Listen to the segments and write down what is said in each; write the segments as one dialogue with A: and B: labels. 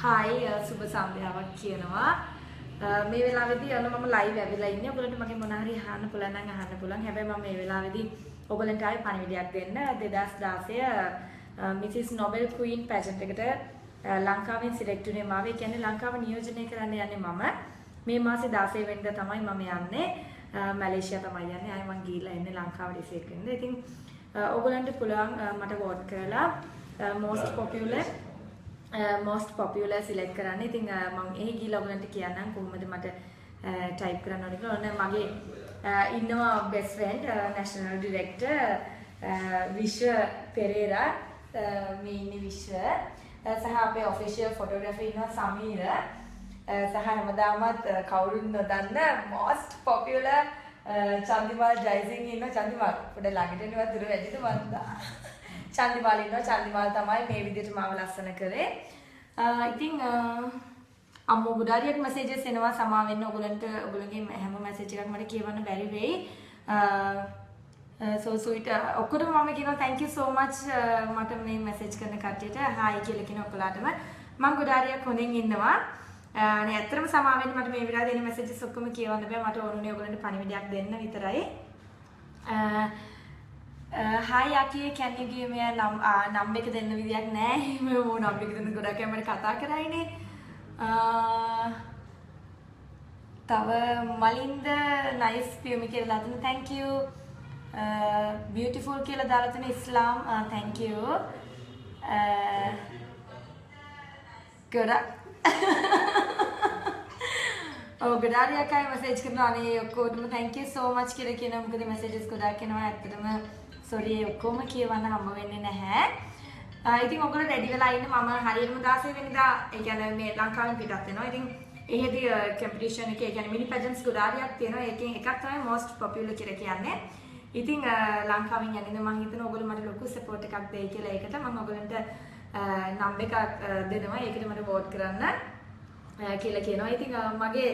A: Hi සුබ සන්ධ්‍යාවක් කියනවා. මේ වෙලාවේදී මම ලයිව් ඇවිල්ලා ඉන්නේ. ඔයගොල්ලන්ට මගේ මොන හරි අහන්න පුළුවන් නම් අහන්න පුළුවන්. හැබැයි මම මේ වෙලාවේදී ඔයගොල්ලන්ට ආයේ පණිවිඩයක් දෙන්න 2016 මිසිස් නොබෙල් ක්වීන් පැජන්ට් එකට ලංකාවෙන් සිලෙක්ට් වුණේ මාව. ඒ කියන්නේ ලංකාව නියෝජනය කරන්න යන්නේ මම. මේ මාසේ 16 වෙනිදා තමයි මම යන්නේ. මැලේසියා තමයි යන්නේ. ආයේ මම ගිහිල්ලා එන්නේ ලංකාවට ඉසෙක් වෙනද. ඉතින් ඔයගොල්ලන්ට පුළුවන් මට වෝට් කරලා most popular select කරන්න. ඉතින් මම එහි ගිහලා ඔයගලන්ට කියන්නම් කොහොමද මට type කරන්න ඕනේ කියලා. ඔන්න මගේ ඉන්නවා best friend national director විශ්ව පෙරේරා මේ ඉන්නේ විශ්ව සහ අපේ official photographer ඉන්නවා සමීර සහ හැමදාමත් කවුරුන් නොදන්න most popular චන්දිමාල් ජයසිංහ ඉන්නවා. චන්දිමාල් පොඩ ළඟට එනවා දුර වැඩිද වන්දා. චන්දිමාල් ඉන්නවා. චන්දිමාල් තමයි මේ විදිහට මාව ලස්සන කරේ. ඉතින් අම්මෝ ගොඩාරියක් මැසේජස් එනවා සමා වෙන්න ඔයගලන්ට. ඔයගලගේ හැම මැසේජ් එකක් මට කියවන්න බැරි වෙයි. so sweet. ඔක්කොටම මම කියනවා thank you so much මට මේ මැසේජ් කරන කට්ටියට hi කියලා කියන ඔයාලටම. මම ගොඩාරියක් හොඳින් ඉන්නවා. අනේ ඇත්තටම සමා වෙන්න මට මේ වෙලාවේ දෙන මැසේජස් ඔක්කොම කියවන්න බෑ. මට ඕනුනේ ඔයගලන්ට පණිවිඩයක් දෙන්න විතරයි. Hi Aki, can you give me a number එක දෙන්න විදියක් නැහැ. මම number එක දෙන්න ගොඩක් කැමරේ කතා කරයිනේ. තව මලින්ද nice පියුමි කියලා දාලා තියෙනවා. Thank you. Beautiful කියලා දාලා තියෙනවා. ඉස්ලාම් thank you. ගොඩක් ගොඩාරියක් අය මැසේජ් කරනවා. අනේ ඔක්කොටම thank you so much කියලා කියනවා. මොකද මැසේජස් ගොඩක් එනවා. ඇත්තටම sorry ඔක්කොම කියවන්න හම්බ වෙන්නේ නැහැ. ඉතින් ඔයගොල්ලෝ රෙඩි වෙලා ඉන්න. මම හරියටම 16 වෙනිදා ඒ කියන්නේ මේ ලංකාවෙන් පිටත් වෙනවා. ඉතින් එහෙදී කම්පිටිෂන් එකේ ඒ කියන්නේ මිනි පැජන්ට්ස් ගොඩාරියක් තියෙනවා. ඒකෙන් එකක් තමයි most popular කියලා කියන්නේ. ඉතින් ලංකාවෙන් යන්නේ මම හිතනවා ඔයගොල්ලෝ මට ලොකු සපෝට් එකක් දෙයි කියලා. ඒකට මම ඔයගොල්ලන්ට නම්බර් එකක් දෙනවා. ඒකට මට වෝට් කරන්න කියලා කියනවා. ඉතින් මගේ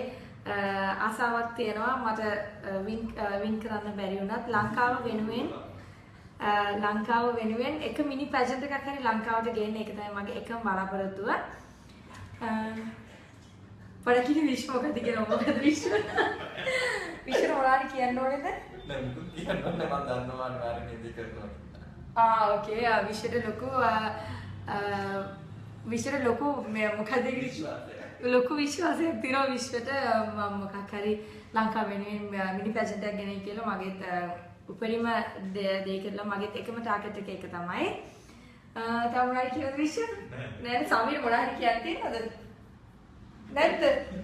A: ආසාවක් තියෙනවා මට වින් කරන්න බැරි වුණත් ලංකාව වෙනුවෙන් එක මිනි පැජන්ට් එකක් හරි ලංකාවට ගේන්න. ඒක තමයි මගේ එකම බලාපොරොත්තුව. පොඩකිලි විශ්ව මොකද කියන මොකද විශ්ව මොනවාරි කියන්න ඕනේද?
B: නෑ මුකුත් කියන්න ඕනේ. මම දන්නවා අනිවාර්යෙන් ඉඳි කරනවා.
A: ඕකේ. විශ්වට ලොකු මොකද ලොකු විශ්වාසයක් තියෙනවා විශ්වට. මම මොකක් හරි ලංකාව වෙනුවෙන් මිනි පැජන්ට් එකක් ගෙනයි කියලා මගේත් උපරිම දෙය කියලා මගේත් එකම ටාගට් එක ඒක තමයි. තව මොනවද කියලාද විශ්ව? නෑ සමීර මොනවා හරි කියන්න තියෙනවද? නැද්ද?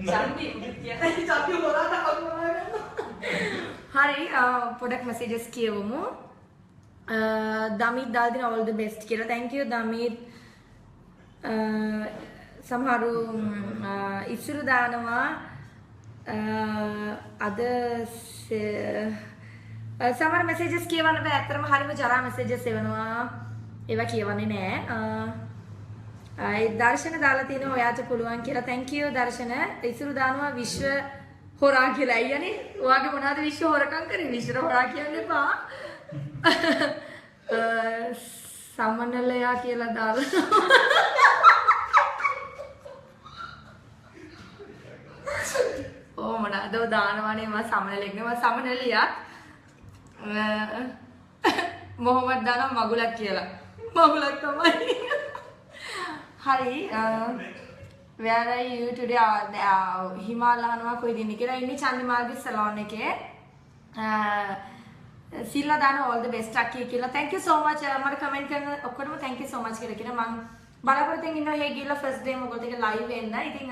A: චන්දි කියන්නේ චන්දි මොනවාද හරි පොඩක් මැසේජස් කියවමු. දමිත් දාලා දෙන all the best කියලා. thank you Damith. සමහරු ඉස්සර දානවා අද සමහර මැසේජස් කියවන්න බෑ. ඇත්තටම හරිම ජරා මැසේජස් එවනවා. ඒවා කියවන්නේ නෑ. දර්ශන දාලා තිනවා ඔයාට පුළුවන් කියලා. thank you දර්ශන. ඉස්සර දානවා විශ්ව හොරා කියලා. අයියනේ ඔයාගේ මොනවාද විශ්ව හොරකම් කරේ? විශ්ව හොරා කියන්න එපා. සමනලයා කියලා දාලා ඕ මොනවාද දානවනේ. මම සමනලෙක් නෙවෙයි. මම සමනලියක්. මොහොමඩ් දානවා මගුලක් කියලා. මගුලක් තමයි. හරි. where are you today? හිමාලයනවා කොයිද ඉන්නේ කියලා. ඉන්නේ චන්දිමාල්ගේ සලෝන් එකේ. සිල්ලා දාන all the best අක්කී කියලා. thank you so much. මට කමෙන්ට් කරන ඔක්කොටම thank you so much කියලා කියනවා. මම බලාපොරොත්තු වෙන ඉන්නවා හේ ගිහලා first day මොකද ඒක live වෙන්න. ඉතින්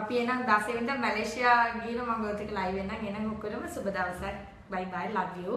A: අපි එනම් 16 වෙනිදා මැලේසියා ගිහලා මම ඔයත් එක්ක live වෙන්නම්. එහෙනම් ඔක්කොටම සුබ දවසක්. bye bye love you.